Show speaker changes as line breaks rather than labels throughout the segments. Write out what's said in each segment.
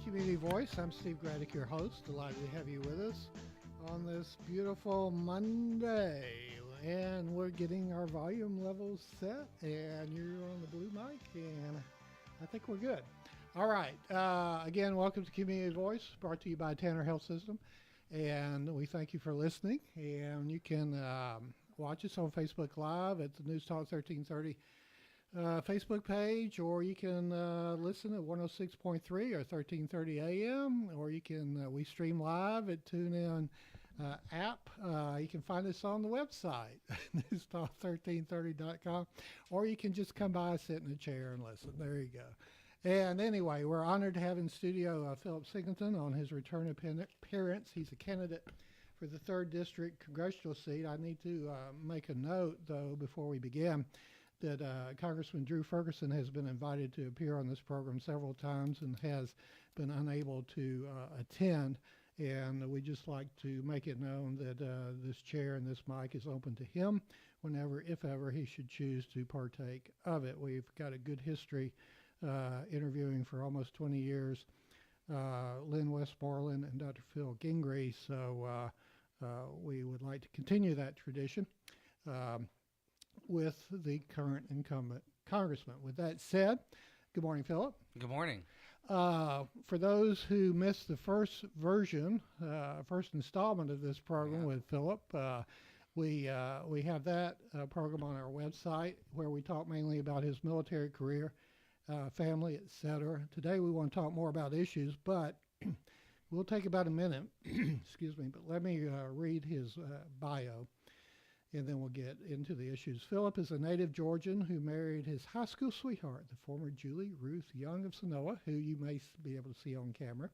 Community Voice. I'm Steve Graddick, your host. Delighted to have you with us on this beautiful Monday. And we're getting our volume levels set, and you're on the blue mic, and I think we're good. All right. Again, welcome to Community Voice, brought to you by Tanner Health System. And we thank you for listening. And you can watch us on Facebook Live at the News Talk 1330 Facebook page, or you can listen at 106.3 or 1330 AM, or you can we stream live at TuneIn app. You can find us on the website, newstalk1330.com, or you can just come by, sit in a chair, and listen. There you go. And anyway, we're honored to have in studio Philip Singleton on his return appearance. He's a candidate for the 3rd District Congressional seat. I need to make a note, though, before we begin, that Congressman Drew Ferguson has been invited to appear on this program several times and has been unable to attend. And we just like to make it known that this chair and this mic is open to him whenever, if ever, he should choose to partake of it. We've got a good history interviewing for almost 20 years Lynn Westmoreland and Dr. Phil Gingrey, so we would like to continue that tradition with the current incumbent congressman. With that said, good morning, Philip.
Good morning.
For those who missed the first version, first installment of this program with Philip, we have that program on our website where we talk mainly about his military career, family, etc. Today we want to talk more about issues, but we'll take about a minute, excuse me, but let me read his bio, and then we'll get into the issues. Philip is a native Georgian who married his high school sweetheart, the former Julie Ruth Young of Sonoa, who you may be able to see on camera.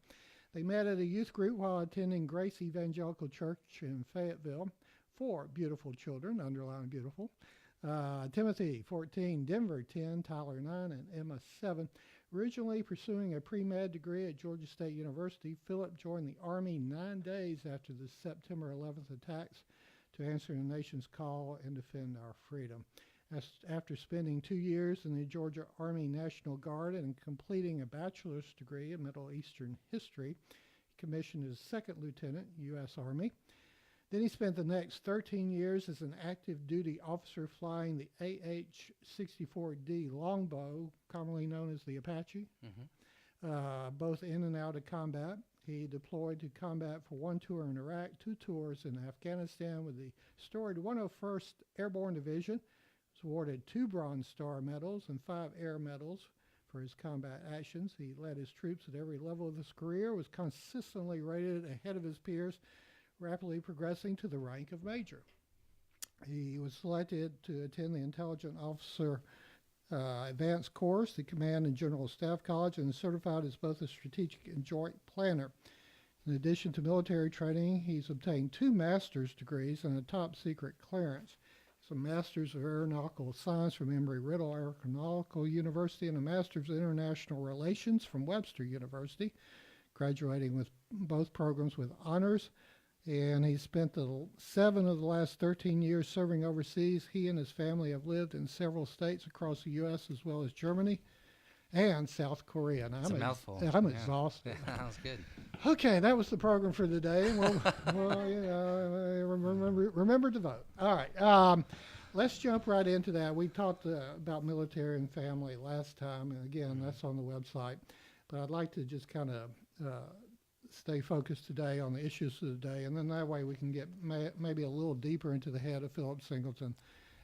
They met at a youth group while attending Grace Evangelical Church in Fayetteville. 4 beautiful children, underline beautiful. Timothy, 14, Denver, 10, Tyler, 9, and Emma, 7. Originally pursuing a pre-med degree at Georgia State University, Philip joined the Army 9 days after the September 11th attacks to answer the nation's call and defend our freedom. After spending 2 years in the Georgia Army National Guard and completing a bachelor's degree in Middle Eastern history, he commissioned as 2nd Lieutenant, U.S. Army. Then he spent the next 13 years as an active duty officer flying the AH-64D Longbow, commonly known as the Apache, both in and out of combat. He deployed to combat for 1 tour in Iraq, 2 tours in Afghanistan with the storied 101st Airborne Division. He was awarded 2 Bronze Star medals and 5 Air Medals for his combat actions. He led his troops at every level of his career, was consistently rated ahead of his peers, rapidly progressing to the rank of Major. He was selected to attend the Intelligence Officer Advanced Course, the Command and General Staff College, and is certified as both a strategic and joint planner. In addition to military training, he's obtained 2 master's degrees and a top secret clearance. He's a Master's of Aeronautical Science from Embry-Riddle Aeronautical University and a Master's of International Relations from Webster University, graduating with both programs with honors. And he spent 7 of the last 13 years serving overseas. He and his family have lived in several states across the U.S. as well as Germany and South Korea. And
It's a mouthful.
I'm exhausted.
Yeah, that was good.
Okay, that was the program for today. We'll remember to vote. All right, let's jump right into that. We talked about military and family last time, and again, that's on the website. But I'd like to just kind of stay focused today on the issues of the day, and then that way we can get maybe a little deeper into the head of Philip Singleton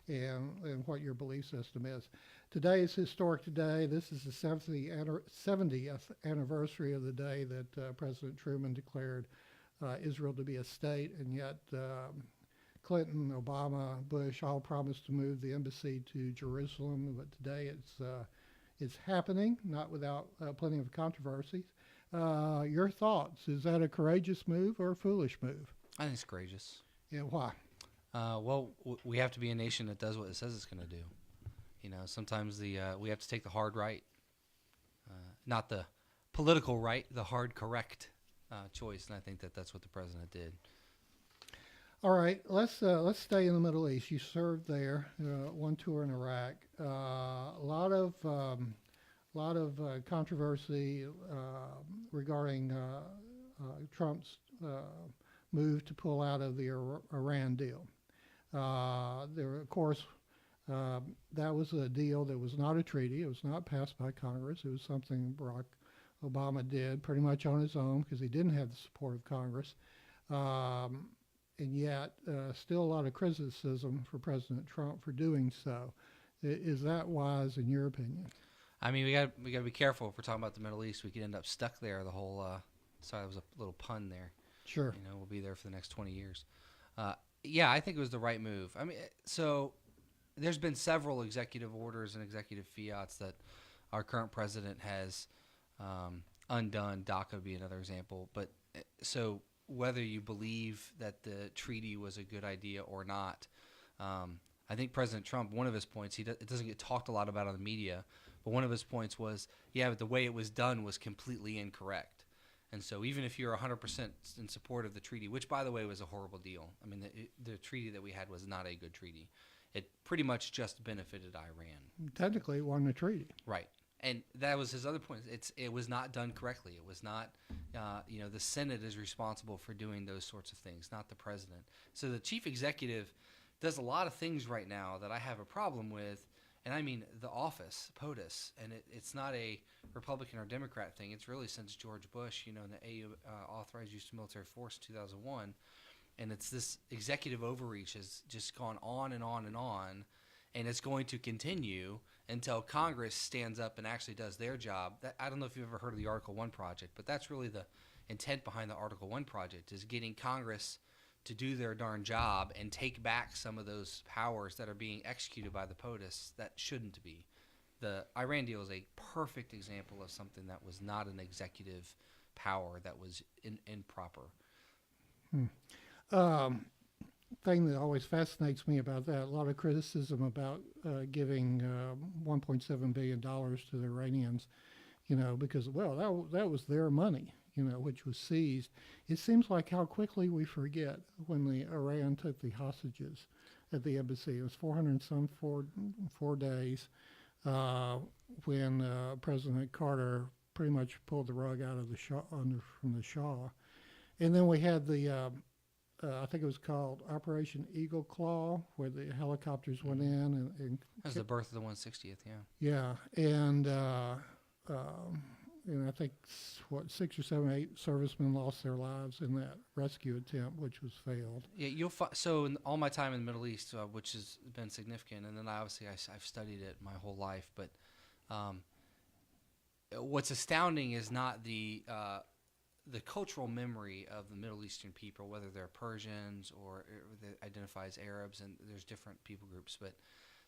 and what your belief system is. Today is historic today. This is the 70th anniversary of the day that President Truman declared Israel to be a state, and yet Clinton, Obama, Bush all promised to move the embassy to Jerusalem, but today it's happening, not without plenty of controversies. Your thoughts? Is that a courageous move or a foolish move?
I think it's courageous.
Yeah, why?
Well, we have to be a nation that does what it says it's going to do. You know, sometimes we have to take the hard right, not the political right, the hard correct choice, and I think that's what the president did.
All right, let's stay in the Middle East. You served there, 1 tour in Iraq. A lot of lot of controversy regarding Trump's move to pull out of the Iran deal. There, of course, that was a deal that was not a treaty. It was not passed by Congress. It was something Barack Obama did pretty much on his own because he didn't have the support of Congress. And yet, still a lot of criticism for President Trump for doing so. Is that wise in your opinion?
I mean, we got to be careful if we're talking about the Middle East. We could end up stuck there the whole. Sorry, that was a little pun there.
Sure.
You know, we'll be there for the next 20 years. Yeah, I think it was the right move. I mean, so there's been several executive orders and executive fiats that our current president has undone. DACA would be another example. But so whether you believe that the treaty was a good idea or not, I think President Trump, one of his points, it doesn't get talked a lot about on the media, but one of his points was, yeah, but the way it was done was completely incorrect. And so even if you're 100% in support of the treaty, which, by the way, was a horrible deal. I mean, the treaty that we had was not a good treaty. It pretty much just benefited Iran.
Technically, it wasn't a treaty.
Right. And that was his other point. It was not done correctly. It was not, the Senate is responsible for doing those sorts of things, not the president. So the chief executive does a lot of things right now that I have a problem with. And I mean the office, POTUS, and it's not a Republican or Democrat thing. It's really since George Bush, and the AU authorized use of military force in 2001. And it's this executive overreach has just gone on and on and on. And it's going to continue until Congress stands up and actually does their job. I don't know if you've ever heard of the Article 1 project, but that's really the intent behind the Article 1 project is getting Congress to do their darn job and take back some of those powers that are being executed by the POTUS that shouldn't be. The Iran deal is a perfect example of something that was not an executive power, that was improper.
Thing that always fascinates me about that, a lot of criticism about giving $1.7 billion to the Iranians, because, well, that was their money, which was seized. It seems like how quickly we forget when the Iran took the hostages at the embassy. It was 404 days when President Carter pretty much pulled the rug out of the Shah, from the Shah. And then we had the, I think it was called Operation Eagle Claw, where the helicopters went in. And
That was the birth of the 160th, yeah.
Yeah, and I think, 6 or 7, 8 servicemen lost their lives in that rescue attempt, which was failed.
Yeah, so in all my time in the Middle East, which has been significant, and then obviously I've studied it my whole life, but what's astounding is not the cultural memory of the Middle Eastern people, whether they're Persians or they identify as Arabs, and there's different people groups, but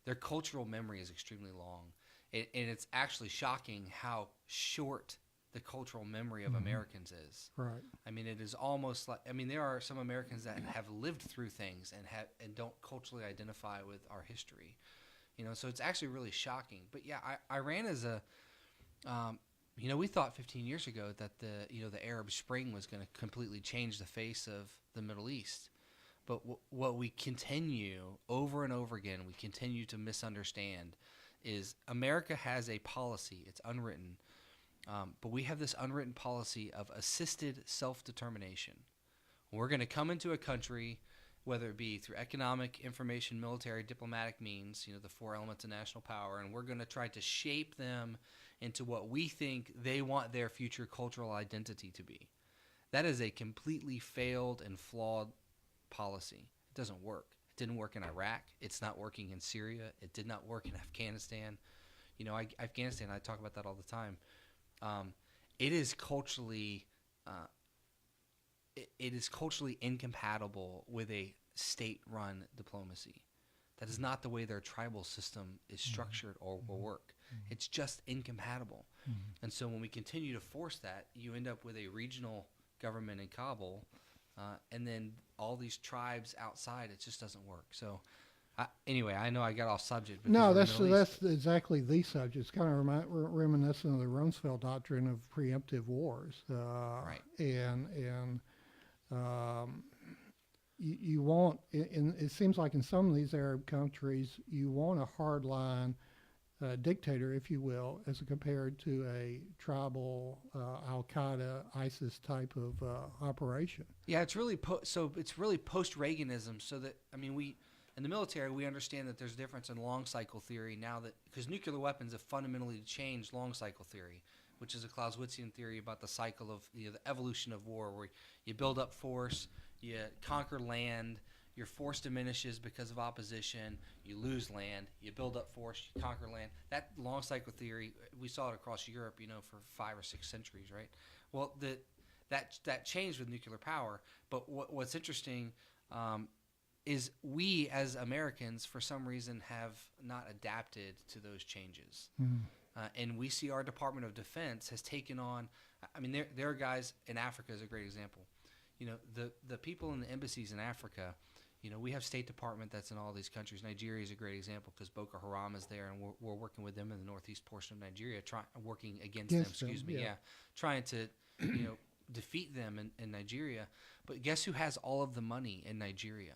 their cultural memory is extremely long. And it's actually shocking how short the cultural memory of Americans is.
Right.
I mean, it is almost like, there are some Americans that have lived through things and don't culturally identify with our history. So it's actually really shocking. But yeah, Iran is we thought 15 years ago that the Arab Spring was going to completely change the face of the Middle East. But what we continue over and over again, we continue to misunderstand is America has a policy. It's unwritten. But we have this unwritten policy of assisted self-determination. We're going to come into a country, whether it be through economic, information, military, diplomatic means, the 4 elements of national power, and we're going to try to shape them into what we think they want their future cultural identity to be. That is a completely failed and flawed policy. It doesn't work. It didn't work in Iraq. It's not working in Syria. It did not work in Afghanistan. Afghanistan, I talk about that all the time. It is culturally incompatible with a state-run diplomacy. That is not the way their tribal system is structured or will work. It's just incompatible. And so when we continue to force that, you end up with a regional government in Kabul, and then all these tribes outside. It just doesn't work. So anyway, I know I got off subject.
No, that's exactly the subject. It's kind of reminiscent of the Rumsfeld doctrine of preemptive wars.
Right.
And you want, it seems like in some of these Arab countries, you want a hard line dictator, if you will, as compared to a tribal Al-Qaeda, ISIS type of operation.
Yeah, it's really it's really post-Reaganism. So that we in the military we understand that there's a difference in long cycle theory now that because nuclear weapons have fundamentally changed long cycle theory, which is a Clausewitzian theory about the cycle of the evolution of war, where you build up force, you conquer land. Your force diminishes because of opposition. You lose land. You build up force. You conquer land. That long cycle theory, we saw it across Europe, for 5 or 6 centuries, right? Well, that changed with nuclear power. But what's interesting is we as Americans, for some reason, have not adapted to those changes. Mm-hmm. And we see our Department of Defense has taken on. There are guys in Africa is a great example. The people in the embassies in Africa. We have State Department that's in all these countries. Nigeria is a great example because Boko Haram is there, and we're working with them in the northeast portion of Nigeria, working against them. Trying to defeat them in Nigeria. But guess who has all of the money in Nigeria?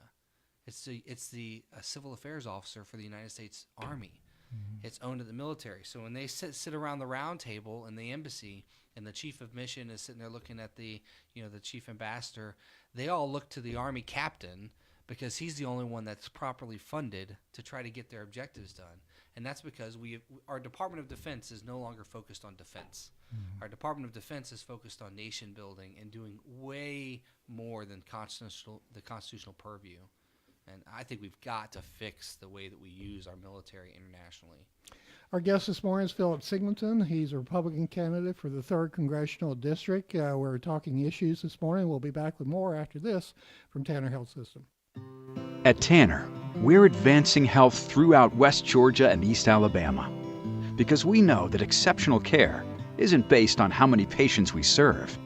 It's the civil affairs officer for the United States Army. Mm-hmm. It's owned at the military. So when they sit around the round table in the embassy, and the chief of mission is sitting there looking at the chief ambassador, they all look to the Army captain, because he's the only one that's properly funded to try to get their objectives done. And that's because our Department of Defense is no longer focused on defense. Mm-hmm. Our Department of Defense is focused on nation building and doing way more than the constitutional purview. And I think we've got to fix the way that we use our military internationally.
Our guest this morning is Philip Singleton. He's a Republican candidate for the 3rd Congressional District. We're talking issues this morning. We'll be back with more after this from Tanner Health System.
At Tanner, we're advancing health throughout West Georgia and East Alabama because we know that exceptional care isn't based on how many patients we serve,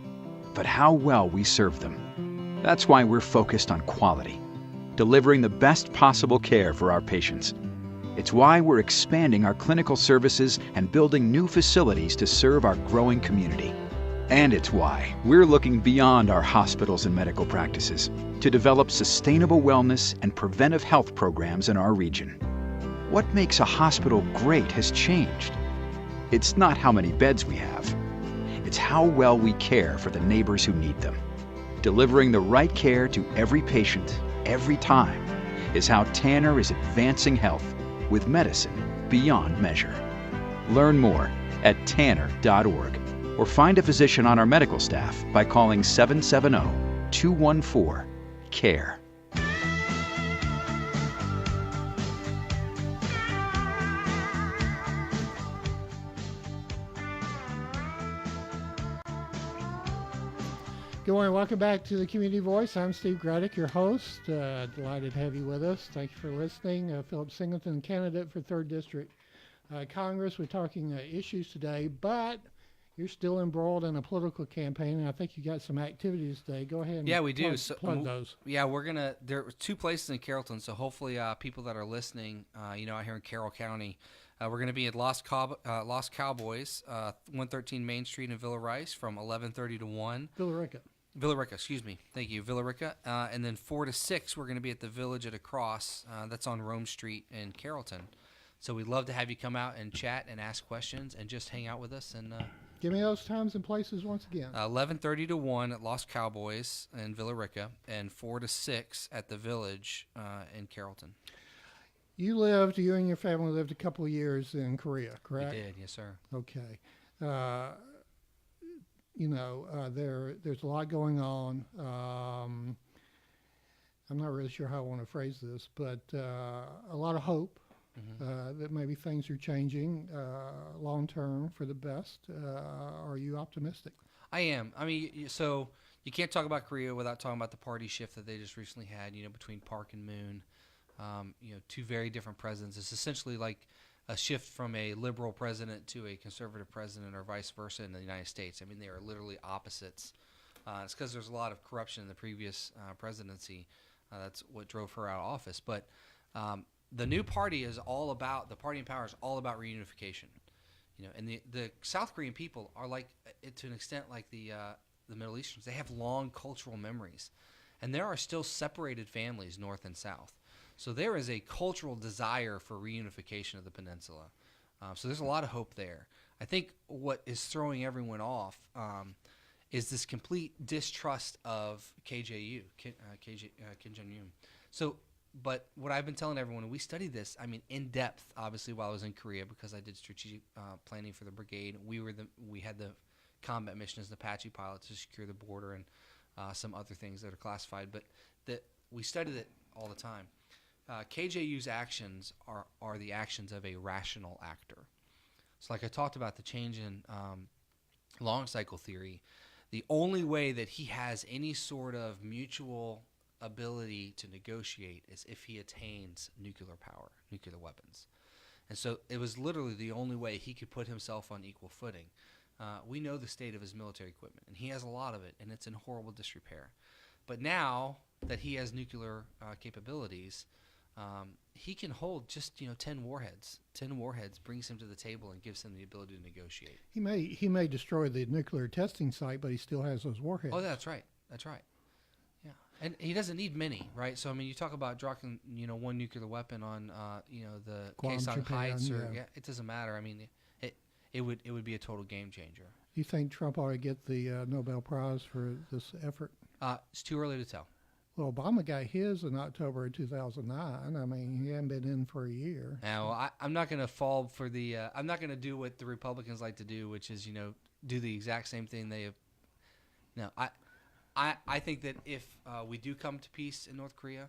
but how well we serve them. That's why we're focused on quality, delivering the best possible care for our patients. It's why we're expanding our clinical services and building new facilities to serve our growing community. And it's why we're looking beyond our hospitals and medical practices to develop sustainable wellness and preventive health programs in our region. What makes a hospital great has changed. It's not how many beds we have. It's how well we care for the neighbors who need them. Delivering the right care to every patient, every time, is how Tanner is advancing health with medicine beyond measure. Learn more at tanner.org. or find a physician on our medical staff by calling 770-214-CARE.
Good morning. Welcome back to the Community Voice. I'm Steve Graddick, your host. Delighted to have you with us. Thank you for listening. Philip Singleton, candidate for 3rd District Congress. We're talking issues today, but you're still embroiled in a political campaign, and I think you got some activities today. Go ahead and
we do.
Plug those.
Yeah, there are 2 places in Carrollton, so hopefully people that are listening, out here in Carroll County, we're going to be at Lost Cowboys, 113 Main Street in Villa Rice from 11:30 to 1. Villa Rica, excuse me. Thank you, Villa Rica. And then 4 to 6, we're going to be at the Village at a Cross. That's on Rome Street in Carrollton. So we'd love to have you come out and chat and ask questions and just hang out with us. And
give me those times and places once again.
11:30 to 1 at Lost Cowboys in Villa Rica, and 4 to 6 at the Village in Carrollton.
You and your family lived a couple of years in Korea, correct?
We did, yes, sir.
Okay. There's a lot going on. I'm not really sure how I want to phrase this, but a lot of hope. Mm-hmm. That maybe things are changing long term for the best. Are you optimistic?
I am. So you can't talk about Korea without talking about the party shift that they just recently had, between Park and Moon. 2 very different presidents. It's essentially like a shift from a liberal president to a conservative president or vice versa in the United States. They are literally opposites. It's because there's a lot of corruption in the previous presidency. That's what drove her out of office. But the new party the party in power is all about reunification. And the South Korean people are to an extent like the Middle Easterns. They have long cultural memories. And there are still separated families, north and south. So there is a cultural desire for reunification of the peninsula. So there's a lot of hope there. I think what is throwing everyone off is this complete distrust of KJU, Kim Jong-un. So, but what I've been telling everyone, we studied this, I mean, in depth, obviously, while I was in Korea, because I did strategic planning for the brigade. We had the combat mission as the Apache pilot to secure the border and some other things that are classified. But we studied it all the time. KJU's actions are the actions of a rational actor. So like I talked about the change in long cycle theory, the only way that he has any sort of mutual ability to negotiate is if he attains nuclear power, nuclear weapons. And so it was literally the only way he could put himself on equal footing. We know the state of his military equipment, and he has a lot of it, and it's in horrible disrepair. But now that he has nuclear capabilities, he can hold just 10 warheads. 10 warheads brings him to the table and gives him the ability to negotiate.
He may destroy the nuclear testing site, but he still has those warheads.
Oh, that's right. That's right. Yeah, and he doesn't need many, right? So I mean, you talk about dropping one nuclear weapon on the
Guam,
Quezon
Japan,
Heights, or
yeah.
it doesn't matter. I mean, it would be a total game changer.
Do you think Trump ought to get the Nobel Prize for this effort?
It's too early to tell.
Well, Obama got his in October of 2009. I mean, he hadn't been in for a year.
Now, I'm not going to fall for the. I'm not going to do what the Republicans like to do, which is do the exact same thing they have. No, I think that if we do come to peace in North Korea,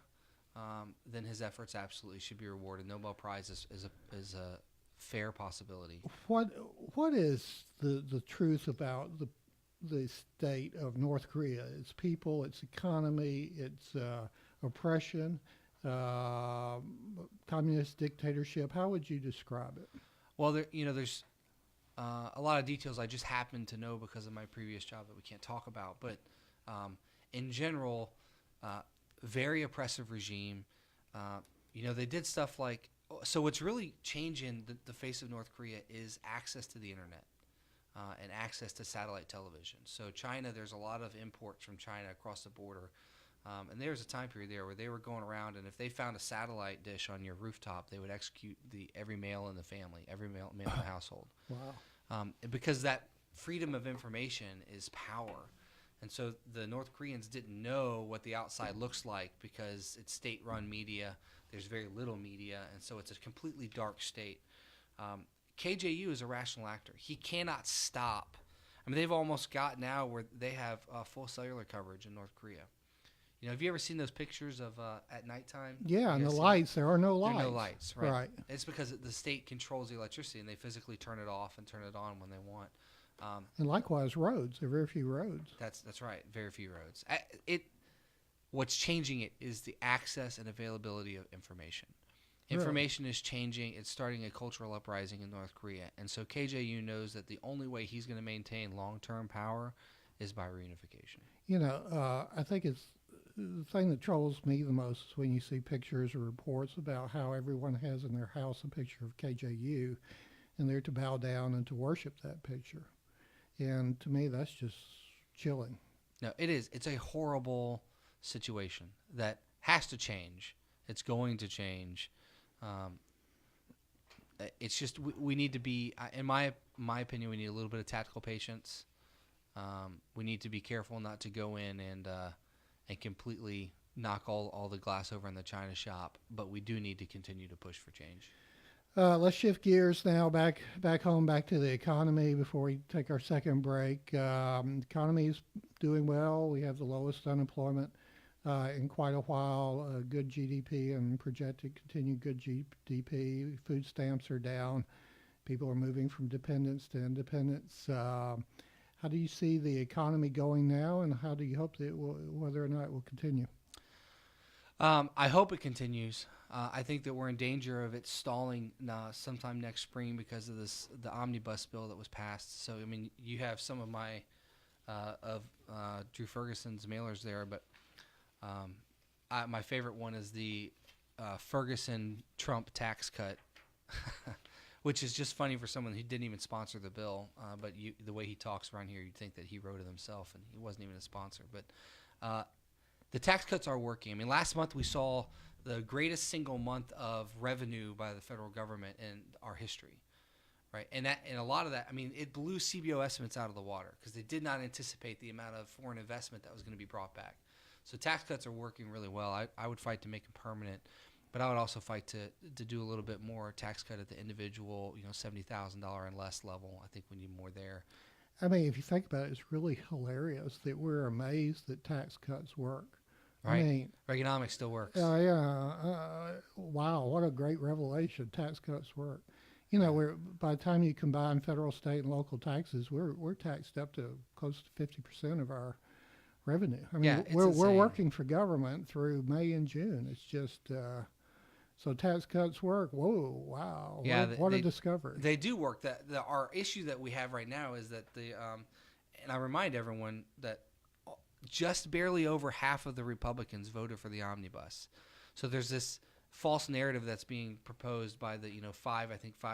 then his efforts absolutely should be rewarded. Nobel Prize is a fair possibility.
What is the truth about the state of North Korea? Its people, its economy, its oppression, communist dictatorship. How would you describe it?
Well, there's a lot of details I just happen to know because of my previous job that we can't talk about. But in general, very oppressive regime. They did stuff like. So what's really changing the face of North Korea is access to the internet and access to satellite television. So China, there's a lot of imports from China across the border. And there was a time period there where they were going around, and if they found a satellite dish on your rooftop, they would execute every male in the family, every male in the household.
Wow.
Because that freedom of information is power. And so the North Koreans didn't know what the outside looks like because it's state-run media. There's very little media, and so it's a completely dark state. KJU is a rational actor. He cannot stop. I mean, they've almost got now where they have full cellular coverage in North Korea. Have you ever seen those pictures of at nighttime?
Yeah, and the lights. There are no lights.
There are no lights, right?
Right.
It's because the state controls the electricity, and they physically turn it off and turn it on when they want.
And likewise, roads. There are very few roads.
That's right. Very few roads. What's changing it is the access and availability of information. Information is changing. It's starting a cultural uprising in North Korea. And so KJU knows that the only way he's going to maintain long-term power is by reunification.
I think it's the thing that troubles me the most is when you see pictures or reports about how everyone has in their house a picture of KJU, and they're to bow down and to worship that picture. And to me, that's just chilling.
No, it is. It's a horrible situation that has to change. It's going to change. It's just we need to be, in my opinion, we need a little bit of tactical patience. We need to be careful not to go in and completely knock all the glass over in the China shop. But we do need to continue to push for change.
Let's shift gears now back home, back to the economy before we take our second break. Economy is doing well. We have the lowest unemployment in quite a while, good GDP and projected continued good GDP. Food stamps are down. People are moving from dependence to independence. How do you see the economy going now, and how do you hope that whether or not it will continue?
I hope it continues. I think that we're in danger of it stalling sometime next spring because of the omnibus bill that was passed. So, I mean, you have some of Drew Ferguson's mailers there, but my favorite one is the Ferguson-Trump tax cut, which is just funny for someone who didn't even sponsor the bill. But the way he talks around here, you'd think that he wrote it himself, and he wasn't even a sponsor. But the tax cuts are working. I mean, last month we saw the greatest single month of revenue by the federal government in our history. right? And a lot of that, I mean, it blew CBO estimates out of the water because they did not anticipate the amount of foreign investment that was going to be brought back. So tax cuts are working really well. I would fight to make them permanent, but I would also fight to do a little bit more tax cut at the individual, $70,000 and less level. I think we need more there.
I mean, if you think about it, it's really hilarious that we're amazed that tax cuts work.
Right.
I mean,
Reaganomics still works.
Wow, what a great revelation. Tax cuts work. By the time you combine federal, state, and local taxes, we're taxed up to close to 50% of our revenue. I mean, we're working for government through May and June. It's just so tax cuts work. Whoa, wow!
Yeah,
what a discovery.
They do work. Our issue that we have right now is that and I remind everyone that just barely over half of the Republicans voted for the omnibus. So there's this false narrative that's being proposed by the five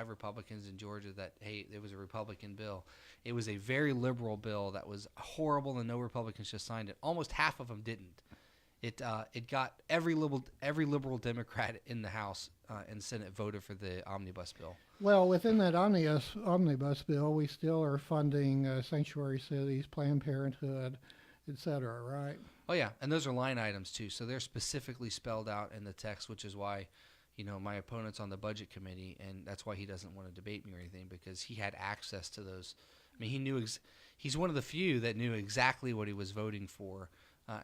Republicans in Georgia that, hey, it was a Republican bill. It was a very liberal bill that was horrible, and no Republicans just signed it. Almost half of them didn't. It got every liberal Democrat in the House and Senate voted for the omnibus bill.
Well, within that omnibus bill, we still are funding sanctuary cities, Planned Parenthood, et cetera, right?
Oh, yeah, and those are line items, too. So they're specifically spelled out in the text, which is why, my opponent's on the Budget Committee, and that's why he doesn't want to debate me or anything, because he had access to those. I mean, he knew he's one of the few that knew exactly what he was voting for,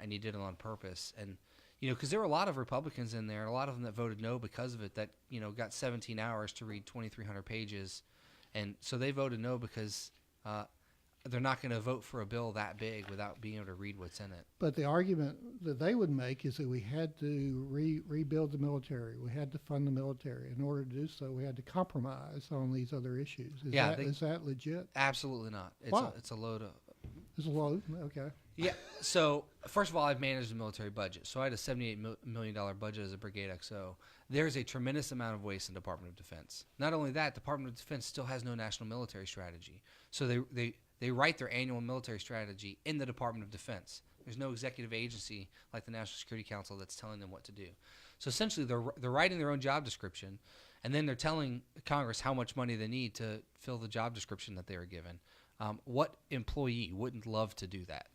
and he did it on purpose. And, because there were a lot of Republicans in there, and a lot of them that voted no because of it, that, got 17 hours to read 2,300 pages. And so they voted no because they're not going to vote for a bill that big without being able to read what's in it.
But the argument that they would make is that we had to rebuild the military. We had to fund the military. In order to do so, we had to compromise on these other issues. Is that legit?
Absolutely not. It's a load of...
It's a load? Okay.
Yeah. So, first of all, I've managed the military budget. So I had a $78 million budget as a Brigade XO. There's a tremendous amount of waste in the Department of Defense. Not only that, Department of Defense still has no national military strategy. So they write their annual military strategy in the Department of Defense. There's no executive agency like the National Security Council that's telling them what to do. So essentially, they're writing their own job description, and then they're telling Congress how much money they need to fill the job description that they were given. What employee wouldn't love to do that,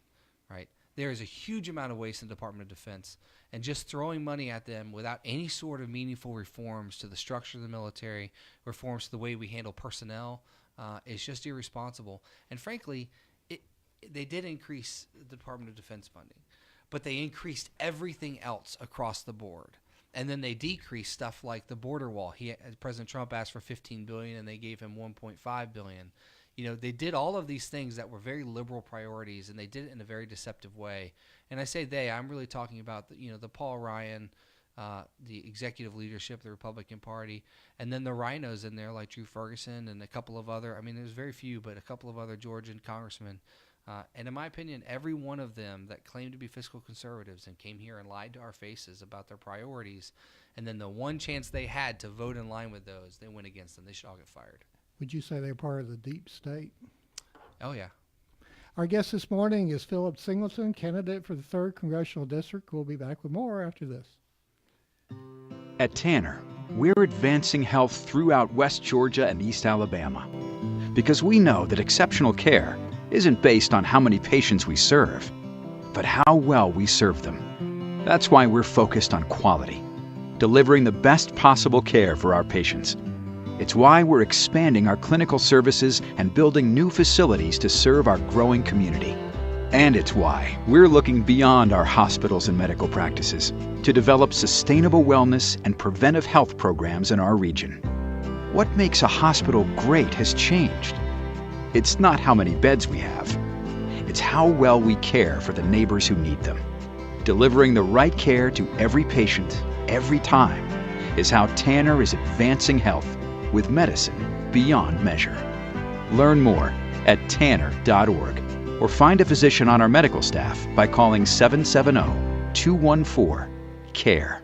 right? There is a huge amount of waste in the Department of Defense, and just throwing money at them without any sort of meaningful reforms to the structure of the military, reforms to the way we handle personnel, is just irresponsible. And frankly, they did increase the Department of Defense funding, but they increased everything else across the board. And then they decreased stuff like the border wall. President Trump asked for $15 billion, and they gave him $1.5 billion. They did all of these things that were very liberal priorities, and they did it in a very deceptive way. And I say I'm really talking about the Paul Ryan, the executive leadership of the Republican Party, and then the rhinos in there like Drew Ferguson and a couple of other, there's very few, but a couple of other Georgian congressmen. And in my opinion, every one of them that claimed to be fiscal conservatives and came here and lied to our faces about their priorities, and then the one chance they had to vote in line with those, they went against them. They should all get fired.
Would you say they're part of the deep state?
Oh, yeah.
Our guest this morning is Philip Singleton, candidate for the 3rd Congressional District. We'll be back with more after this.
At Tanner, we're advancing health throughout West Georgia and East Alabama. Because we know that exceptional care isn't based on how many patients we serve, but how well we serve them. That's why we're focused on quality, delivering the best possible care for our patients. It's why we're expanding our clinical services and building new facilities to serve our growing community. And it's why we're looking beyond our hospitals and medical practices to develop sustainable wellness and preventive health programs in our region. What makes a hospital great has changed. It's not how many beds we have. It's how well we care for the neighbors who need them. Delivering the right care to every patient, every time, is how Tanner is advancing health with medicine beyond measure. Learn more at tanner.org or find a physician on our medical staff by calling 770-214-CARE.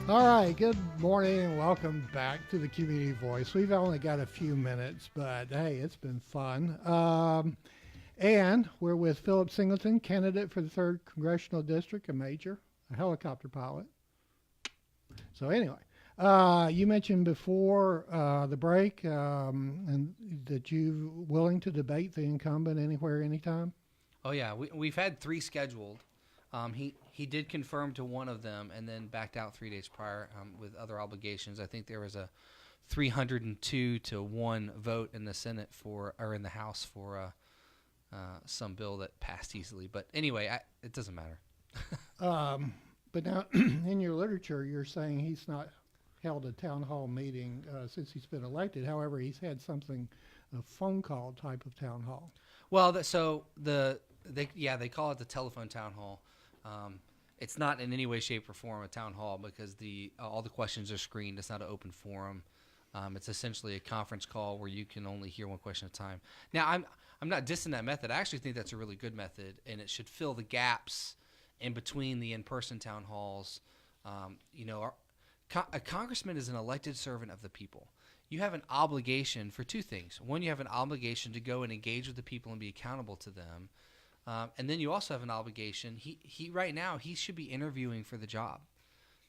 All right, good morning and welcome back to the Community Voice. We've only got a few minutes, but hey, it's been fun. And we're with Philip Singleton, candidate for the 3rd Congressional District, a major, a helicopter pilot. So anyway, you mentioned before the break and that you willing to debate the incumbent anywhere, anytime.
Oh yeah, we've had 3 scheduled. He did confirm to one of them and then backed out 3 days prior with other obligations. I think there was a 302 to 1 vote in the Senate or in the House for some bill that passed easily. But anyway, it doesn't matter.
But now, in your literature, you're saying he's not held a town hall meeting since he's been elected. However, he's had something, a phone call type of town hall.
Well, they call it the telephone town hall. It's not in any way, shape, or form a town hall because all the questions are screened. It's not an open forum. It's essentially a conference call where you can only hear one question at a time. Now, I'm not dissing that method. I actually think that's a really good method, and it should fill the gaps in between the in-person town halls. A congressman is an elected servant of the people. You have an obligation for 2 things. One, you have an obligation to go and engage with the people and be accountable to them. And then you also have an obligation. He right now, he should be interviewing for the job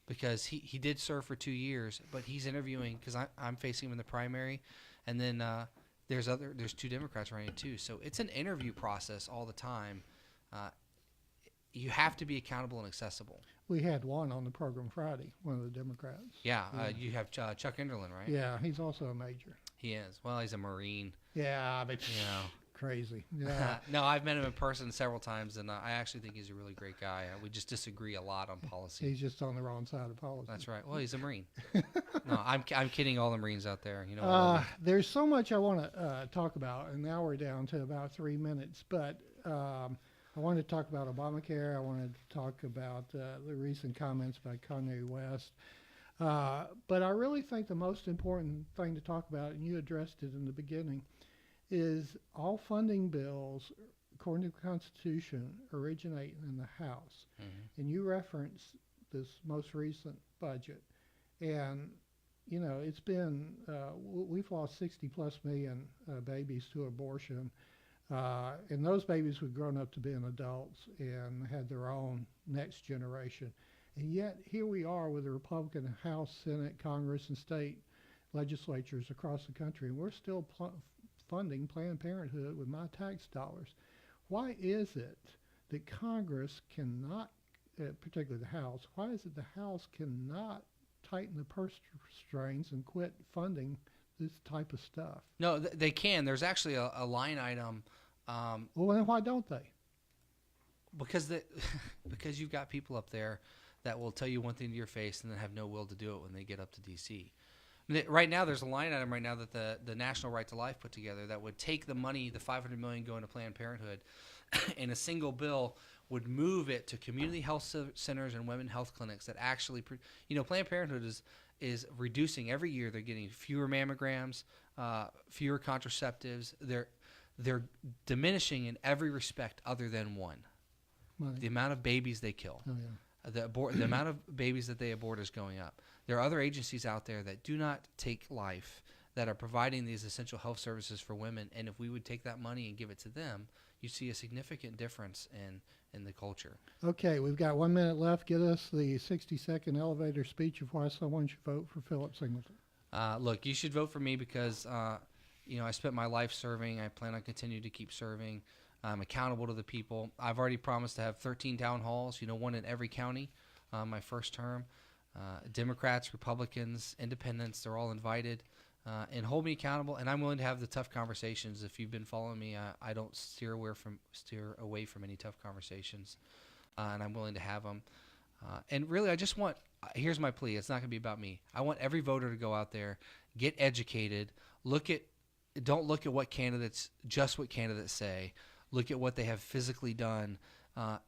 because he did serve for 2 years, but he's interviewing because I'm facing him in the primary. And then there's 2 Democrats running too. So it's an interview process all the time. You have to be accountable and accessible.
We had one on the program Friday, one of the Democrats.
Yeah. You have Chuck Enderlin, right?
Yeah, he's also a major.
He is. Well, he's a Marine.
Yeah, but crazy. Yeah.
No, I've met him in person several times, and I actually think he's a really great guy. We just disagree a lot on policy.
He's just on the wrong side of policy.
That's right. Well, he's a Marine. No, I'm kidding all the Marines out there. You know.
There's so much I want to talk about, and now we're down to about 3 minutes. But I wanted to talk about Obamacare. I wanted to talk about the recent comments by Kanye West. But I really think the most important thing to talk about, and you addressed it in the beginning, is all funding bills, according to the Constitution, originate in the House. Mm-hmm. And you referenced this most recent budget. And, you know, it's been, we've lost 60 plus million babies to abortion. And those babies were grown up to being adults and had their own next generation. And yet here we are with the Republican House, Senate, Congress, and state legislatures across the country, and we're still funding Planned Parenthood with my tax dollars. Why is it that Congress cannot, particularly the House, why is it the House cannot tighten the purse strings and quit funding this type of stuff?
No, they can. There's actually a line item.
Well, then why don't they?
Because you've got people up there that will tell you one thing to your face and then have no will to do it when they get up to D.C. Right now, there's a line item right now that the National Right to Life put together that would take the money, the $500 million going to Planned Parenthood, in a single bill would move it to community health centers and women health clinics that actually, Planned Parenthood is reducing every year. They're getting fewer mammograms, fewer contraceptives. They're diminishing in every respect other than one. Money. The amount of babies they kill. Oh, yeah. The amount of babies that they abort is going up. There are other agencies out there that do not take life that are providing these essential health services for women, and if we would take that money and give it to them, you see a significant difference in the culture. Okay, we've got 1 minute left. Get us the 60-second elevator speech of why someone should vote for Philip Singleton. Look, you should vote for me because I spent my life serving. I plan on continuing to keep serving. I'm accountable to the people. I've already promised to have 13 town halls, one in every county my first term. Democrats, Republicans, independents, they're all invited. And hold me accountable, and I'm willing to have the tough conversations. If you've been following me, I don't steer away from any tough conversations, and I'm willing to have them. And really, I just want – here's my plea. It's not going to be about me. I want every voter to go out there, get educated, don't look at what candidates say. Look at what they have physically done,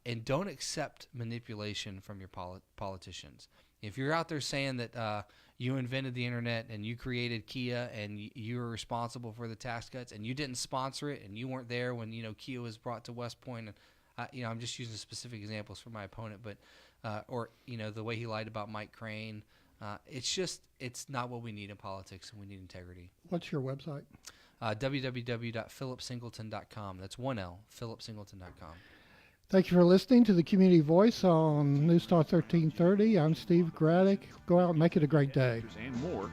and don't accept manipulation from your politicians. If you're out there saying that you invented the internet and you created Kia and you were responsible for the tax cuts and you didn't sponsor it and you weren't there when Kia was brought to West Point, and I'm just using specific examples for my opponent, but or the way he lied about Mike Crane, it's not what we need in politics, and we need integrity. What's your website? www.philipsingleton.com. That's 1L, philipsingleton.com.
Thank you for listening to the Community Voice on News Talk 1330. I'm Steve Graddick. Go out and make it a great day.
And more